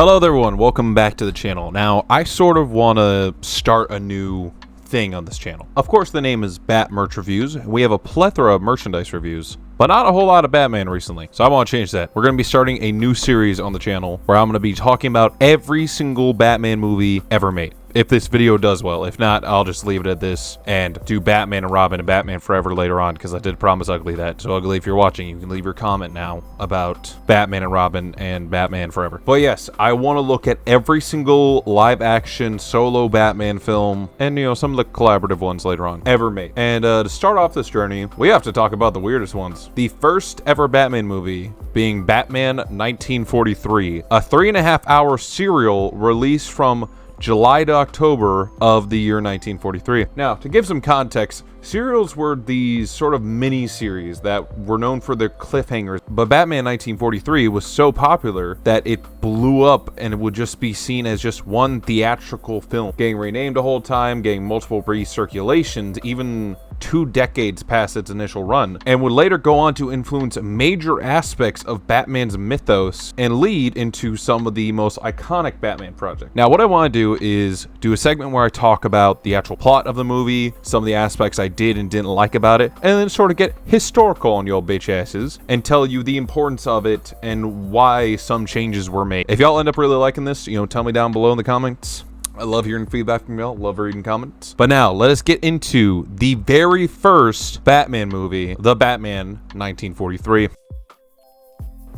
Hello there everyone, welcome back to the channel. Now, I sort of want to start a new thing on this channel. Of course, the name is Bat Merch Reviews. We have a plethora of merchandise reviews, but not a whole lot of Batman recently. So I want to change that. We're going to be starting a new series on the channel where I'm going to be talking about every single Batman movie ever made. If this video does well. If not, I'll just leave it at this and do Batman and Robin and Batman Forever later on, because I did promise Ugly that. So Ugly, if you're watching, you can leave your comment now about Batman and Robin and Batman Forever. But yes, I want to look at every single live action solo Batman film and, you know, some of the collaborative ones later on ever made. And to start off this journey, we have to talk about the weirdest ones. The first ever Batman movie being Batman 1943, a 3.5-hour serial released from July to October of the year 1943. Now, to give some context, serials were these sort of mini-series that were known for their cliffhangers, but Batman 1943 was so popular that it blew up and it would just be seen as just one theatrical film, getting renamed a whole time, getting multiple recirculations, even 2 decades past its initial run, and would later go on to influence major aspects of Batman's mythos and lead into some of the most iconic Batman projects. Now, what I want to do is do a segment where I talk about the actual plot of the movie, some of the aspects I did and didn't like about it, and then sort of get historical on your bitch asses and tell you the importance of it and why some changes were made. If y'all end up really liking this, you know, tell me down below in the comments. I love hearing feedback from y'all, love reading comments. But now, let us get into the very first Batman movie, The Batman 1943.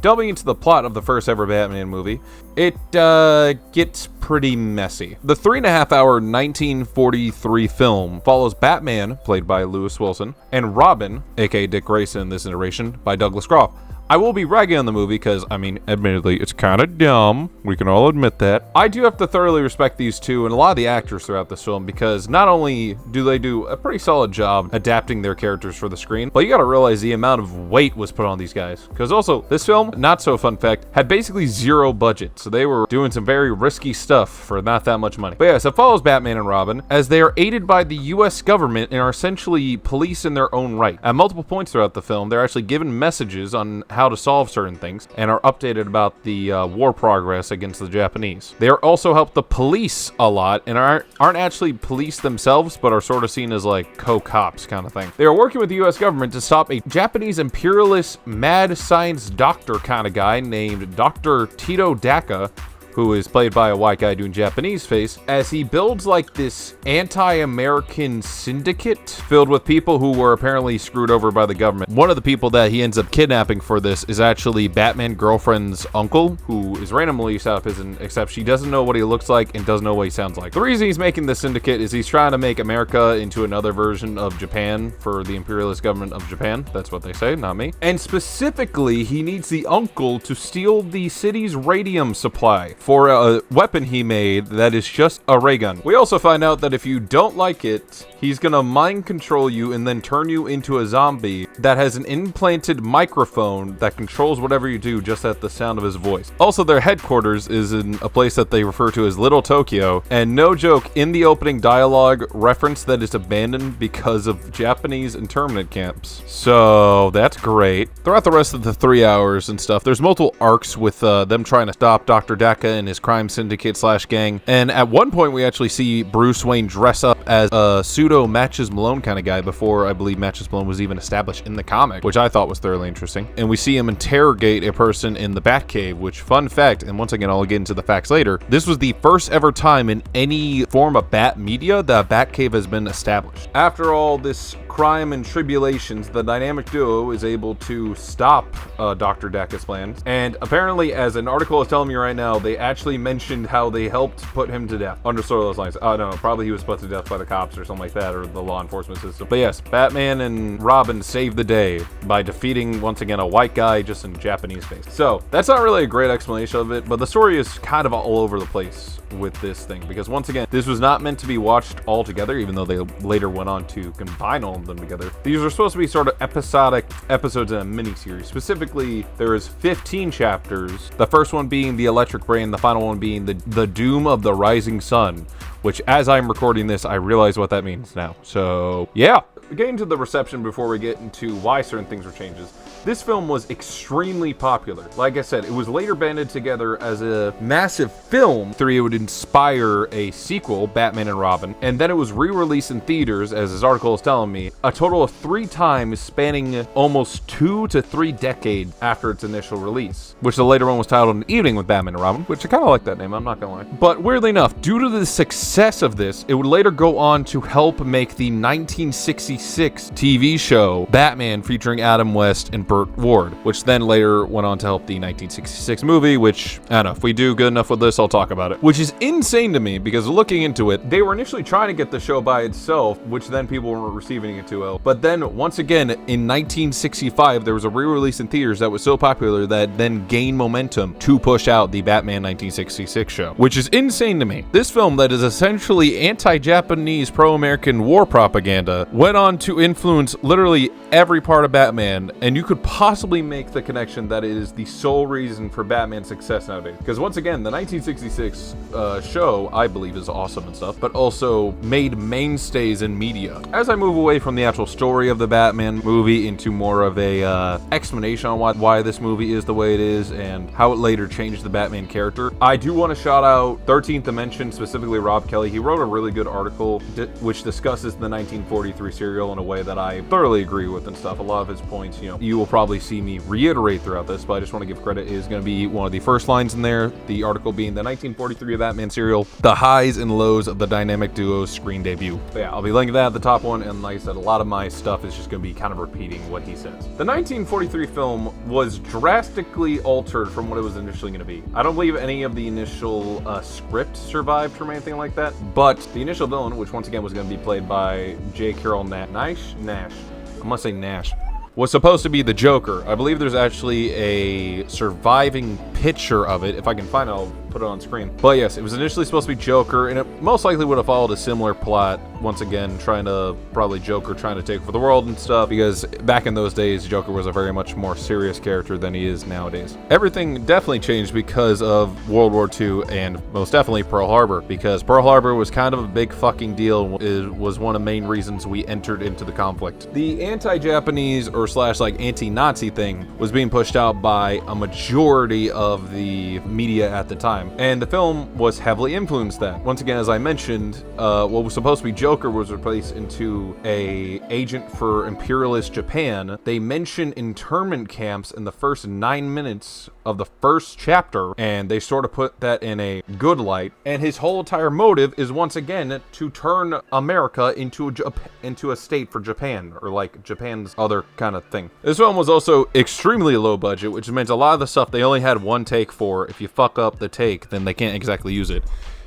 Delving into the plot of the first ever Batman movie, it gets pretty messy. The 3.5-hour 1943 film follows Batman, played by Lewis Wilson, and Robin, aka Dick Grayson in this iteration, by Douglas Croft. I will be ragging on the movie because, I mean, admittedly, it's kind of dumb. We can all admit that. I do have to thoroughly respect these two and a lot of the actors throughout this film, because not only do they do a pretty solid job adapting their characters for the screen, but you gotta realize the amount of weight was put on these guys. Because also, this film, not so fun fact, had basically zero budget, so they were doing some very risky stuff for not that much money. But yes, it follows Batman and Robin as they are aided by the US government and are essentially police in their own right. At multiple points throughout the film, they're actually given messages on how to solve certain things and are updated about the war progress against the Japanese. They are also help the police a lot and aren't actually police themselves, but are sort of seen as like co-cops kind of thing. They are working with the US government to stop a Japanese imperialist mad science doctor kind of guy named Dr. Tito Daka, who is played by a white guy doing Japanese face, as he builds like this anti-American syndicate filled with people who were apparently screwed over by the government. One of the people that he ends up kidnapping for this is actually Batman girlfriend's uncle, who is randomly released out of prison, except she doesn't know what he looks like and doesn't know what he sounds like. The reason he's making this syndicate is he's trying to make America into another version of Japan for the imperialist government of Japan. That's what they say, not me. And specifically, he needs the uncle to steal the city's radium supply for a weapon he made that is just a ray gun. We also find out that if you don't like it, he's gonna mind control you and then turn you into a zombie that has an implanted microphone that controls whatever you do just at the sound of his voice. Also, their headquarters is in a place that they refer to as Little Tokyo, and no joke, in the opening dialogue, reference that it's abandoned because of Japanese internment camps. So that's great. Throughout the rest of the 3 hours and stuff, there's multiple arcs with them trying to stop Dr. Daka and his crime syndicate / gang. And at one point, we actually see Bruce Wayne dress up as a pseudo Matches Malone kind of guy before I believe Matches Malone was even established in the comic, which I thought was thoroughly interesting. And we see him interrogate a person in the Batcave, which, fun fact, and once again, I'll get into the facts later, this was the first ever time in any form of Bat media that Batcave has been established. After all this crime and tribulations, the dynamic duo is able to stop Dr. Daka's plans. And apparently, as an article is telling me right now, they actually mentioned how they helped put him to death. Under sort of those lines. I don't know, probably he was put to death by the cops or something like that, or the law enforcement system. But yes, Batman and Robin saved the day by defeating, once again, a white guy just in Japanese face. So, that's not really a great explanation of it, but the story is kind of all over the place with this thing, because once again, this was not meant to be watched all together, even though they later went on to combine all of them together. These are supposed to be sort of episodic episodes in a mini-series. Specifically, there is 15 chapters, the first one being the Electric Brain, the final one being the Doom of the Rising Sun, which, as I'm recording this, I realize what that means now. So yeah, getting to the reception before we get into why certain things were changes. This film was extremely popular. Like I said, it was later banded together as a massive film. It would inspire a sequel, Batman and Robin, and then it was re-released in theaters, as this article is telling me, a total of 3 times, spanning almost 2 to 3 decades after its initial release, which the later one was titled An Evening with Batman and Robin, which I kind of like that name, I'm not gonna lie. But weirdly enough, due to the success of this, it would later go on to help make the 1966 TV show Batman featuring Adam West and Burt Ward, which then later went on to help the 1966 movie, which, I don't know, if we do good enough with this, I'll talk about it. Which is insane to me, because looking into it, they were initially trying to get the show by itself, which then people weren't receiving it too well. But then, once again, in 1965, there was a re-release in theaters that was so popular that then gained momentum to push out the Batman 1966 show, which is insane to me. This film that is essentially anti-Japanese pro-American war propaganda went on to influence literally every part of Batman, and you could possibly make the connection that it is the sole reason for Batman's success nowadays. Because once again, the 1966 show, I believe, is awesome and stuff, but also made mainstays in media. As I move away from the actual story of the Batman movie into more of a explanation on why this movie is the way it is and how it later changed the Batman character, I do want to shout out 13th Dimension, specifically Rob Kelly. He wrote a really good article which discusses the 1943 serial in a way that I thoroughly agree with and stuff. A lot of his points, you will probably see me reiterate throughout this, but I just want to give credit, is going to be one of the first lines in there, the article being the 1943 Batman serial, the highs and lows of the dynamic duo's screen debut. But yeah, I'll be linking that at the top one, and like I said, a lot of my stuff is just going to be kind of repeating what he says. The 1943 film was drastically altered from what it was initially going to be. I don't believe any of the initial script survived from anything like that, but the initial villain, which once again was going to be played by J. Carroll Nash, I must say Nash, was supposed to be the Joker. I believe there's actually a surviving picture of it. If I can find it, I'll put it on screen. But yes, it was initially supposed to be Joker, and it most likely would have followed a similar plot. Once again, Joker trying to take over the world and stuff, because back in those days, Joker was a very much more serious character than he is nowadays. Everything definitely changed because of World War II and most definitely Pearl Harbor, because Pearl Harbor was kind of a big fucking deal. It was one of the main reasons we entered into the conflict. The anti-Japanese or anti-Nazi thing was being pushed out by a majority of the media at the time, and the film was heavily influenced that. Once again, as I mentioned, what was supposed to be Joker was replaced into a agent for imperialist Japan. They mention internment camps in the first 9 minutes of the first chapter, and they sort of put that in a good light, and his whole entire motive is once again to turn America into a state for Japan, or like Japan's other kind of thing. This film was also extremely low budget, which meant a lot of the stuff they only had one take for. If you fuck up the take, then they can't exactly use it.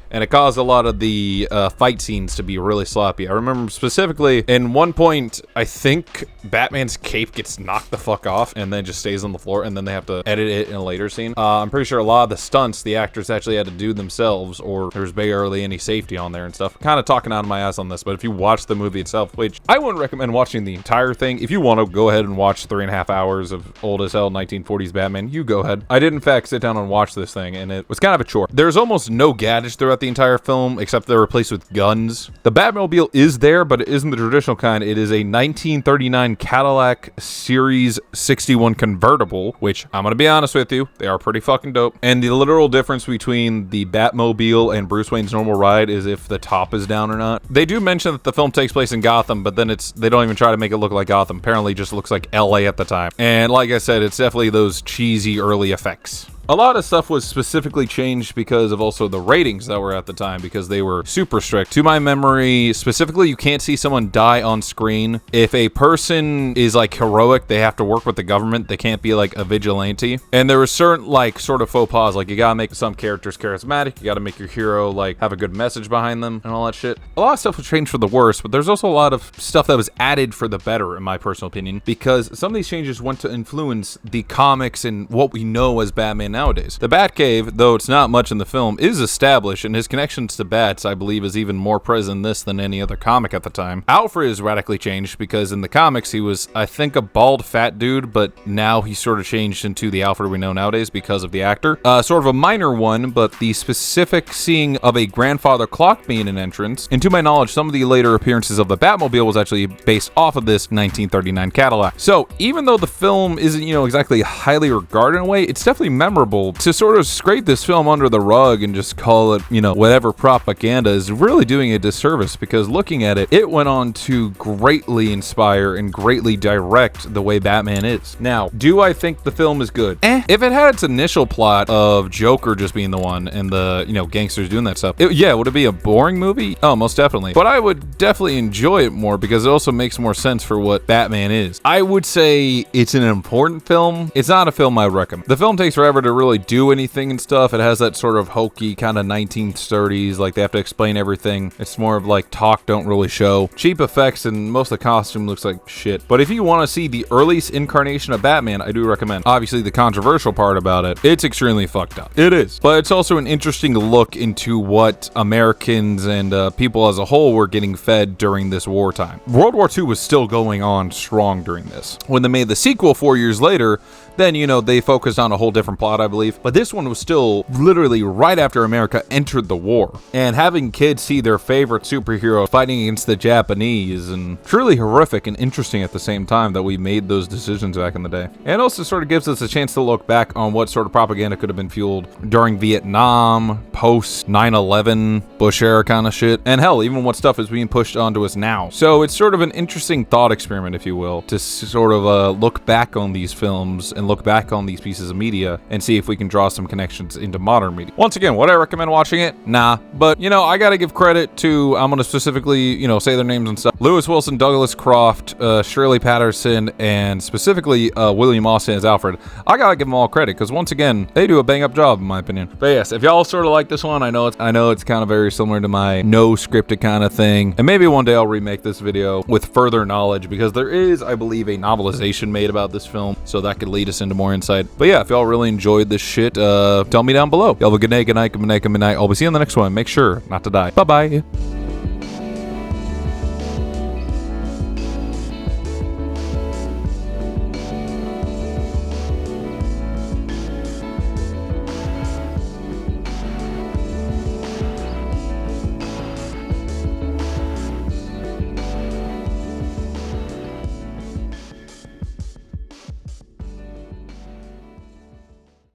And it caused a lot of the fight scenes to be really sloppy. I remember specifically, in one point, I think Batman's cape gets knocked the fuck off and then just stays on the floor, and then they have to edit it in a later scene. I'm pretty sure a lot of the stunts the actors actually had to do themselves, or there was barely any safety on there and stuff. Kind of talking out of my ass on this, but if you watch the movie itself, which I wouldn't recommend watching the entire thing. If you want to go ahead and watch 3.5 hours of old as hell 1940s Batman, you go ahead. I did in fact sit down and watch this thing, and it was kind of a chore. There's almost no gadgets throughout the entire film, except they're replaced with guns. The Batmobile is there, but it isn't the traditional kind. It is a 1939 Cadillac Series 61 convertible, which I'm gonna be honest with you, they are pretty fucking dope. And the literal difference between the Batmobile and Bruce Wayne's normal ride is if the top is down or not. They do mention that the film takes place in Gotham, but then they don't even try to make it look like Gotham. Apparently it just looks like LA at the time. And like I said, it's definitely those cheesy early effects. A lot of stuff was specifically changed because of also the ratings that were at the time, because they were super strict. To my memory, specifically, you can't see someone die on screen. If a person is like heroic, they have to work with the government. They can't be like a vigilante. And there was certain like sort of faux pas, like you gotta make some characters charismatic. You gotta make your hero like have a good message behind them and all that shit. A lot of stuff was changed for the worse, but there's also a lot of stuff that was added for the better, in my personal opinion, because some of these changes went to influence the comics and what we know as Batman nowadays. The Batcave, though it's not much in the film, is established, and his connections to bats, I believe, is even more present in this than any other comic at the time. Alfred is radically changed because in the comics he was, I think, a bald fat dude, but now he's sort of changed into the Alfred we know nowadays because of the actor. Sort of a minor one, but the specific seeing of a grandfather clock being an entrance, and to my knowledge, some of the later appearances of the Batmobile was actually based off of this 1939 Cadillac. So even though the film isn't, exactly highly regarded in a way, it's definitely memorable. To sort of scrape this film under the rug and just call it, whatever propaganda is really doing a disservice, because looking at it, it went on to greatly inspire and greatly direct the way Batman is. Now, do I think the film is good? If it had its initial plot of Joker just being the one and the, gangsters doing that stuff, would it be a boring movie? Oh, most definitely. But I would definitely enjoy it more because it also makes more sense for what Batman is. I would say it's an important film. It's not a film I would recommend. The film takes forever to really do anything and stuff. It has that sort of hokey kind of 1930s, like they have to explain everything. It's more of like talk, don't really show. Cheap effects, and most of the costume looks like shit. But if you want to see the earliest incarnation of Batman, I do recommend. Obviously, the controversial part about it, it's extremely fucked up. It is. But it's also an interesting look into what Americans and people as a whole were getting fed during this wartime. World War II was still going on strong during this. When they made the sequel 4 years later, then, they focused on a whole different plot, I believe. But this one was still literally right after America entered the war. And having kids see their favorite superhero fighting against the Japanese, and truly horrific and interesting at the same time that we made those decisions back in the day. And also sort of gives us a chance to look back on what sort of propaganda could have been fueled during Vietnam, post 9/11, Bush era kind of shit. And hell, even what stuff is being pushed onto us now. So it's sort of an interesting thought experiment, if you will, to sort of look back on these films and look back on these pieces of media and see if we can draw some connections into modern media. Once again, would I recommend watching it? Nah. But, I gotta give credit to, I'm gonna specifically, say their names and stuff. Lewis Wilson, Douglas Croft, Shirley Patterson, and specifically William Austin as Alfred. I gotta give them all credit, because once again, they do a bang up job in my opinion. But yes, if y'all sort of like this one, I know it's kind of very similar to my no scripted kind of thing. And maybe one day I'll remake this video with further knowledge, because there is, I believe, a novelization made about this film, so that could lead us into more insight. But yeah, if y'all really enjoyed this shit, tell me down below. Y'all have a good night, good night, good night, good night. I'll be seeing you on the next one. Make sure not to die. Bye-bye.